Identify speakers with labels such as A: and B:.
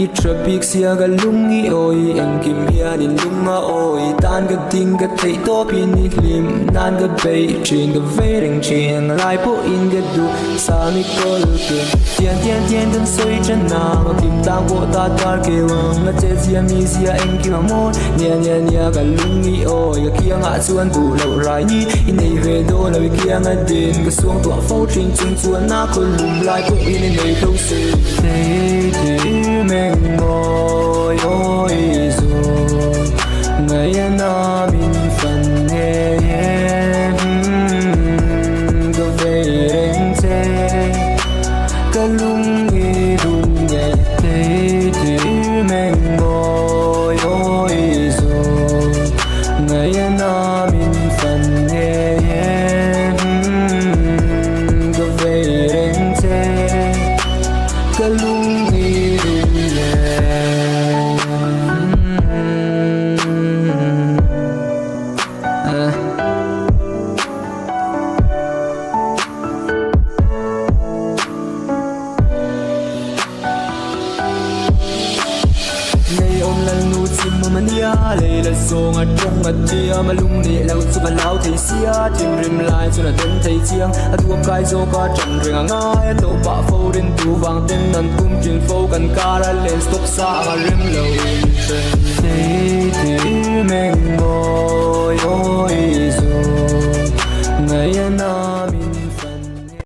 A: i traffic sia ga lungi oi em kim hian in lunga oi tan ga ting ga thei to pin ni hlim nan ga bei chin ga ve reng chiang lai po in ga du sa mi kol ke tian tian tian dan soi chen na ma kim tang bo ta tar ke wang na che sia mi sia em kim mo nia nia nia ga lungi oi ga kia nga chuan du lo rai ni in nei ve do lo kia nga din ga suang to fo tring chung chuan na ko lum lai po in nei thâu se te meng ngồi ôi rồi ngày na min phần nghe em có về em che cái lung nghi đun nhẹ te meng ngồi ôi rồi ngày na min phần nghe em có về em che cái lung nghi đun nhẹ mania lei la song a trong a tia ma lung ni lau chu ka lau thei sia tim rim lai chu na den thei chiang a tu kai zo ka chan ring nga e to pa fo den tu wang ten nan kum chin fo kan kara len stop sa a rim lo in te meng boy oi zo ngày na min